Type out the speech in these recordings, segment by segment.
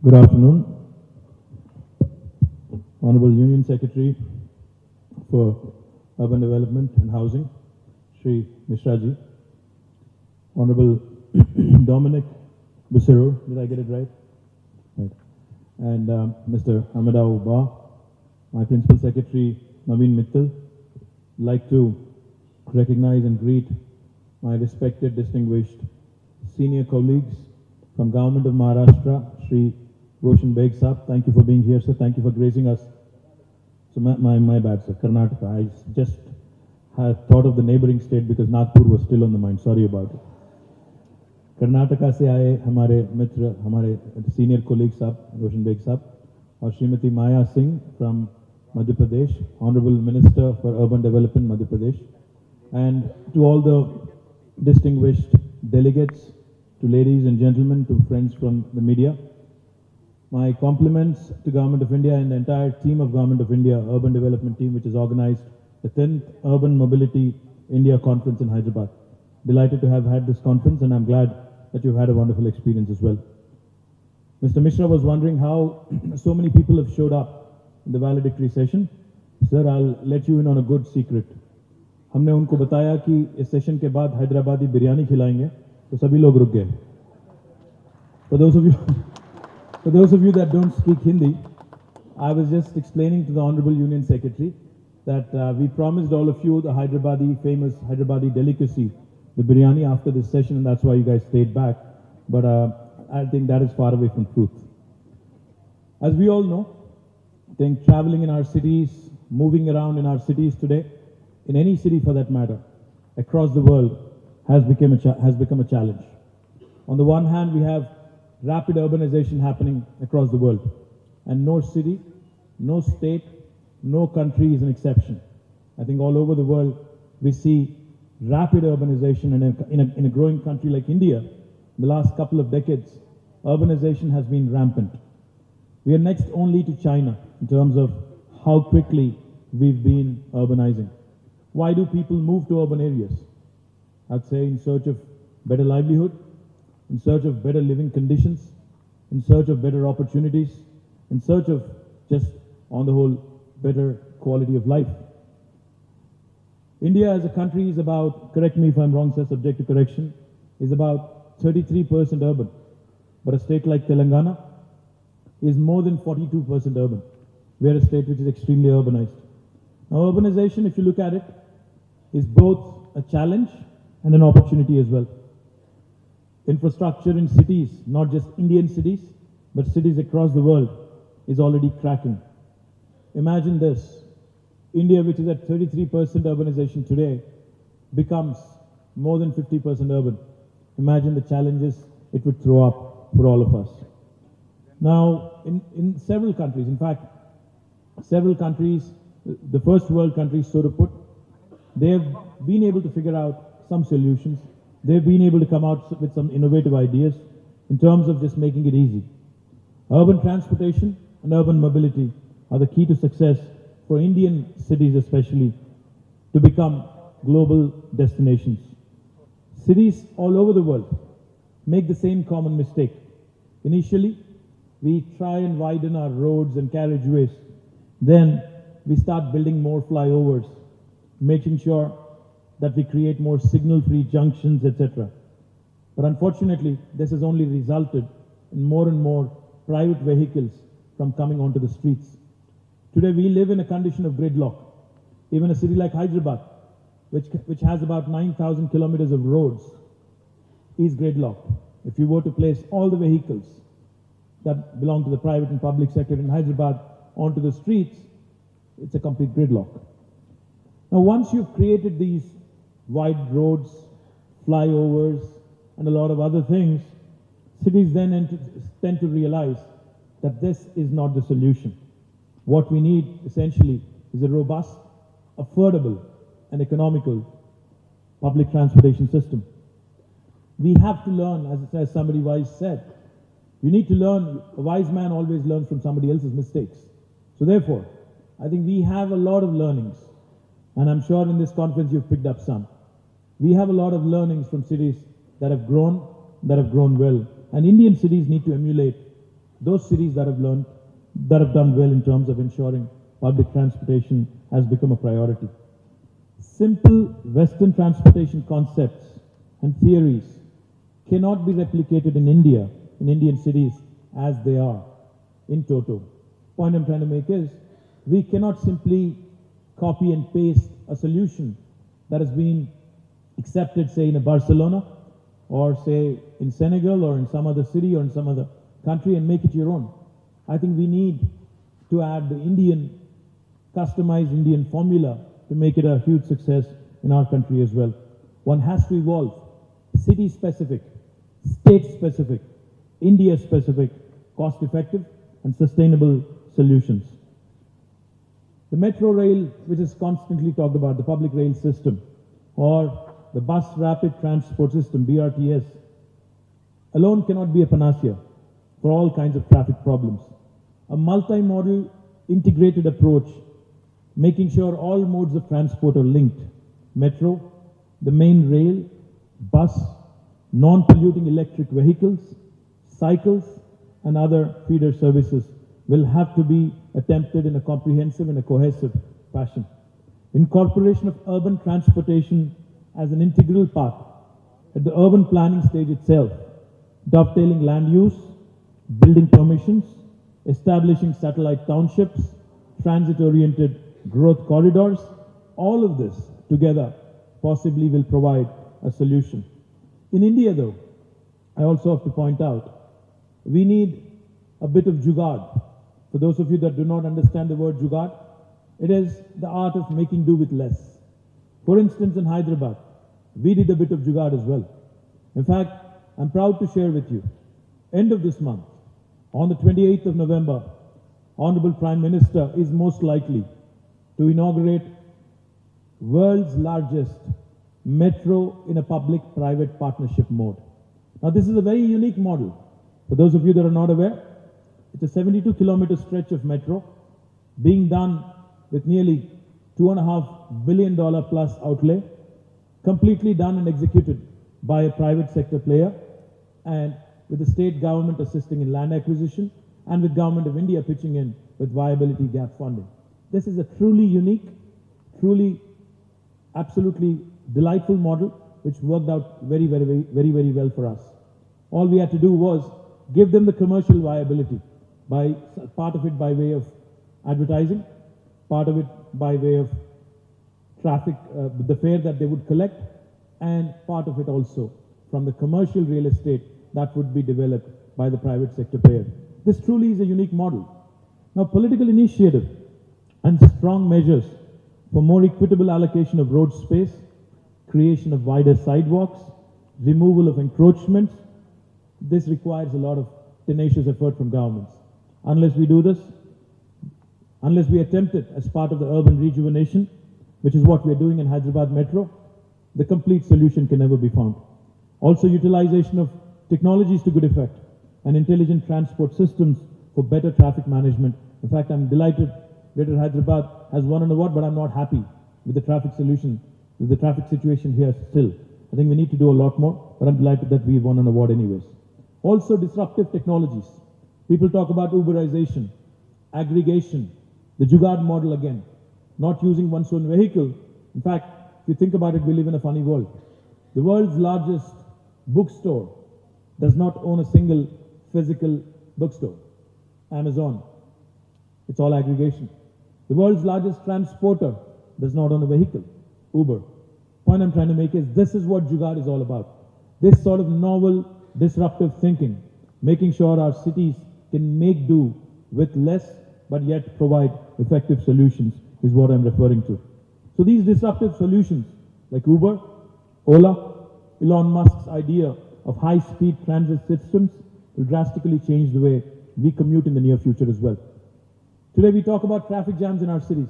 Good afternoon, Honorable Union Secretary for Urban Development and Housing, Shri Mishra ji, Honorable Dominic Busero, did I get it right? Right. And Mr. Hamadao Ba, my Principal Secretary Naveen Mittal, like to recognize and greet my respected, distinguished senior colleagues from Government of Maharashtra, Shri Roshan Beg Saab. Thank you for being here, sir. Thank you for gracing us. So my bad, sir. Karnataka. I just had thought of the neighboring state because Nagpur was still on the mind. Sorry about it. Karnataka से आए हमारे मित्र, हमारे senior colleague साहब रोशन बेग साहब और Shrimati Maya Singh from Madhya Pradesh, honourable minister for urban development Madhya Pradesh, and to all the distinguished delegates, to ladies and gentlemen, to friends from the media, my compliments to Government of India and the entire team of Government of India, Urban Development Team, which has organized the 10th Urban Mobility India Conference in Hyderabad. Delighted to have had this conference, and I'm glad that you've had a wonderful experience as well. Mr. Mishra was wondering how so many people have showed up in the valedictory session. Sir, I'll let you in on a good secret. हमने उनको बताया कि इस session के बाद हैदराबादी बिरयानी खिलाएंगे, तो सभी लोग रुक गए. For those of you that don't speak Hindi, I was just explaining to the Honorable Union Secretary that we promised all of you the famous Hyderabadi delicacy, the biryani, after this session, and that's why you guys stayed back. But I think that is far away from truth. As we all know, I think traveling in our cities, moving around in our cities today, in any city for that matter, across the world, has become a challenge. On the one hand, we have rapid urbanization happening across the world, and no city, no state, no country is an exception. I think all over the world, we see rapid urbanization, and in a growing country like India, in the last couple of decades, urbanization has been rampant. We are next only to China in terms of how quickly we've been urbanizing. Why do people move to urban areas? I'd say in search of better livelihood, in search of better living conditions, in search of better opportunities, in search of just, on the whole, better quality of life. India as a country is about, correct me if I'm wrong, sir, subject to correction, is about 33% urban. But a state like Telangana is more than 42% urban. We are a state which is extremely urbanized. Now, urbanization, if you look at it, is both a challenge and an opportunity as well. Infrastructure in cities, not just Indian cities, but cities across the world, is already cracking. Imagine this. India, which is at 33% urbanization today, becomes more than 50% urban. Imagine the challenges it would throw up for all of us. Now, in several countries, in fact, several countries, the first world countries, so to put, they have been able to figure out some solutions. They've been able to come out with some innovative ideas in terms of just making it easy. Urban transportation and urban mobility are the key to success for Indian cities especially to become global destinations. Cities all over the world make the same common mistake. Initially, we try and widen our roads and carriageways. Then we start building more flyovers, making sure that we create more signal-free junctions, etc. But unfortunately, this has only resulted in more and more private vehicles from coming onto the streets. Today, we live in a condition of gridlock. Even a city like Hyderabad, which has about 9,000 kilometers of roads, is gridlocked. If you were to place all the vehicles that belong to the private and public sector in Hyderabad onto the streets, it's a complete gridlock. Now, once you've created these wide roads, flyovers, and a lot of other things, cities then tend to realize that this is not the solution. What we need, essentially, is a robust, affordable, and economical public transportation system. We have to learn, as somebody wise said, you need to learn, a wise man always learns from somebody else's mistakes. So therefore, I think we have a lot of learnings, and I'm sure in this conference you've picked up some. We have a lot of learnings from cities that have grown well. And Indian cities need to emulate those cities that have learned, that have done well in terms of ensuring public transportation has become a priority. Simple Western transportation concepts and theories cannot be replicated in India, in Indian cities, as they are in toto. Point I'm trying to make is, we cannot simply copy and paste a solution that has been accepted, say, in a Barcelona, or say in Senegal, or in some other city, or in some other country, and make it your own. I think we need to add the Indian, customized Indian formula to make it a huge success in our country as well. One has to evolve city-specific, state-specific, India-specific, cost-effective and sustainable solutions. The metro rail, which is constantly talked about, the public rail system, or the bus rapid transport system, BRTS, alone cannot be a panacea for all kinds of traffic problems. A multi-modal integrated approach, making sure all modes of transport are linked: metro, the main rail, bus, non-polluting electric vehicles, cycles, and other feeder services will have to be attempted in a comprehensive and a cohesive fashion. Incorporation of urban transportation as an integral part at the urban planning stage itself, dovetailing land use, building permissions, establishing satellite townships, transit-oriented growth corridors, all of this together possibly will provide a solution. In India, though, I also have to point out, we need a bit of jugaad. For those of you that do not understand the word jugaad, it is the art of making do with less. For instance, in Hyderabad, we did a bit of jugaad as well. In fact, I'm proud to share with you, end of this month, on the 28th of November, Honorable Prime Minister is most likely to inaugurate world's largest metro in a public-private partnership mode. Now, this is a very unique model. For those of you that are not aware, it's a 72-kilometer stretch of metro being done with nearly $2.5 billion plus outlay, completely done and executed by a private sector player, and with the state government assisting in land acquisition, and with Government of India pitching in with viability gap funding. This is a truly unique, truly absolutely delightful model which worked out very well for us. All we had to do was give them the commercial viability, by part of it by way of advertising, part of it by way of traffic, the fare that they would collect, and part of it also from the commercial real estate that would be developed by the private sector player. This truly is a unique model. Now, political initiative and strong measures for more equitable allocation of road space, creation of wider sidewalks, removal of encroachments, this requires a lot of tenacious effort from governments. Unless we do this, unless we attempt it as part of the urban rejuvenation, which is what we are doing in Hyderabad Metro, the complete solution can never be found. Also, utilization of technologies to good effect and intelligent transport systems for better traffic management. In fact, I'm delighted Greater Hyderabad has won an award, but I'm not happy with the traffic solution, with the traffic situation here still. I think we need to do a lot more, but I'm delighted that we won an award anyways. Also, disruptive technologies. People talk about Uberization, aggregation, the jugaad model again, not using one's own vehicle. In fact, if you think about it, we live in a funny world. The world's largest bookstore does not own a single physical bookstore. Amazon. It's all aggregation. The world's largest transporter does not own a vehicle. Uber. Point I'm trying to make is, this is what jugaad is all about. This sort of novel, disruptive thinking, making sure our cities can make do with less, but yet provide effective solutions, is what I'm referring to. So these disruptive solutions, like Uber, Ola, Elon Musk's idea of high-speed transit systems, will drastically change the way we commute in the near future as well. Today we talk about traffic jams in our cities.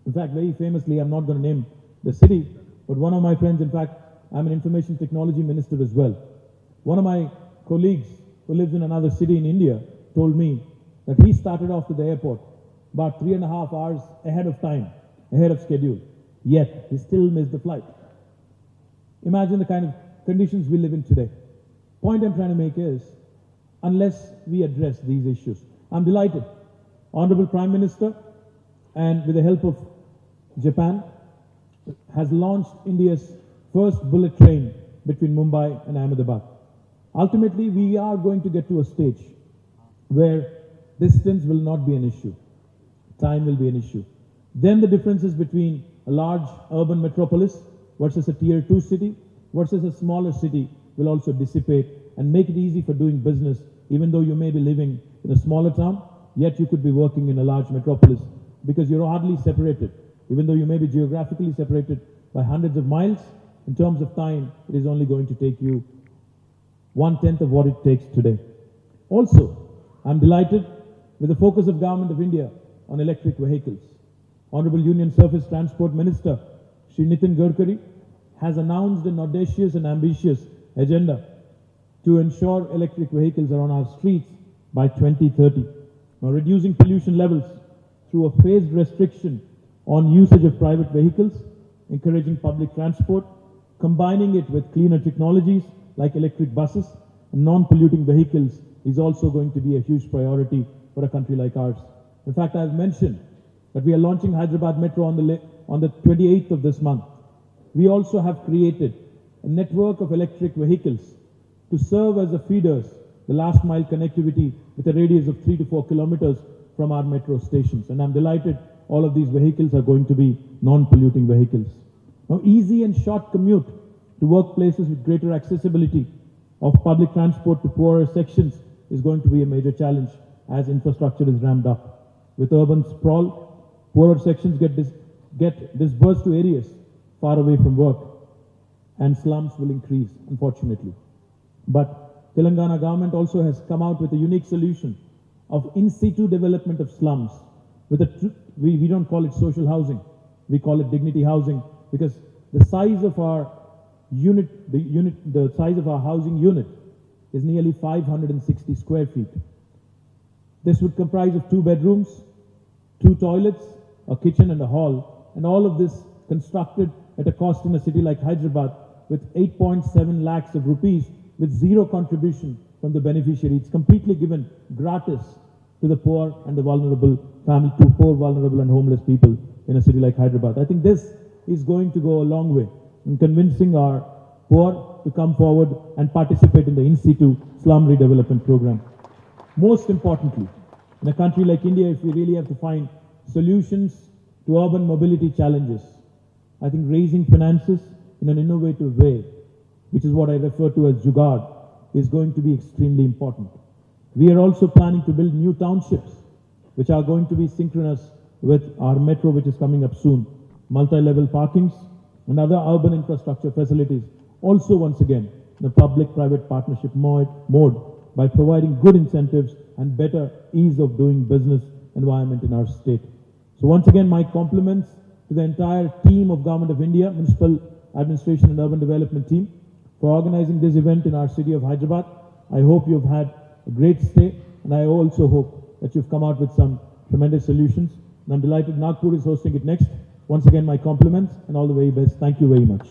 In fact, very famously, I'm not going to name the city, but one of my friends, in fact, I'm an information technology minister as well. One of my colleagues who lives in another city in India told me that he started off to the airport about 3.5 hours ahead of time, ahead of schedule, yet he still missed the flight. Imagine the kind of conditions we live in today. Point I'm trying to make is, unless we address these issues. I'm delighted. Honorable Prime Minister, and with the help of Japan, has launched India's first bullet train between Mumbai and Ahmedabad. Ultimately, we are going to get to a stage where distance will not be an issue. Time will be an issue. Then the differences between a large urban metropolis versus a tier 2 city versus a smaller city will also dissipate and make it easy for doing business, even though you may be living in a smaller town, yet you could be working in a large metropolis because you're hardly separated. Even though you may be geographically separated by hundreds of miles, in terms of time, it is only going to take you 1/10 of what it takes today. Also, I'm delighted with the focus of Government of India on electric vehicles. Honorable Union Surface Transport Minister, Shri Nitin Gadkari, has announced an audacious and ambitious agenda to ensure electric vehicles are on our streets by 2030. Now, reducing pollution levels through a phased restriction on usage of private vehicles, encouraging public transport, combining it with cleaner technologies like electric buses and non-polluting vehicles is also going to be a huge priority for a country like ours. In fact, I've mentioned that we are launching Hyderabad Metro on the 28th of this month. We also have created a network of electric vehicles to serve as the feeders, the last mile connectivity with a radius of 3 to 4 kilometers from our metro stations. And I'm delighted all of these vehicles are going to be non-polluting vehicles. Now, easy and short commute to workplaces with greater accessibility of public transport to poorer sections is going to be a major challenge as infrastructure is ramped up. With urban sprawl, poorer sections get dispersed to areas far away from work, and slums will increase, unfortunately. But Telangana government also has come out with a unique solution of in situ development of slums. We don't call it social housing, we call it dignity housing, because the size of our the size of our housing unit is nearly 560 square feet. This would comprise of 2 bedrooms, 2 toilets, a kitchen and a hall, and all of this constructed at a cost in a city like Hyderabad with 8.7 lakhs of rupees with zero contribution from the beneficiary. It's completely given gratis to the poor and the vulnerable family, to poor, vulnerable and homeless people in a city like Hyderabad. I think this is going to go a long way in convincing our poor to come forward and participate in the in situ slum redevelopment program. Most importantly, in a country like India, if we really have to find solutions to urban mobility challenges, I think raising finances in an innovative way, which is what I refer to as jugaad, is going to be extremely important. We are also planning to build new townships, which are going to be synchronous with our metro, which is coming up soon. Multi-level parkings and other urban infrastructure facilities, also once again in a public-private partnership mode by providing good incentives and better ease of doing business environment in our state. So once again, my compliments to the entire team of Government of India, Municipal Administration and Urban Development team for organizing this event in our city of Hyderabad. I hope you've had a great stay, and I also hope that you've come out with some tremendous solutions. And I'm delighted Nagpur is hosting it next. Once again, my compliments and all the very best. Thank you very much.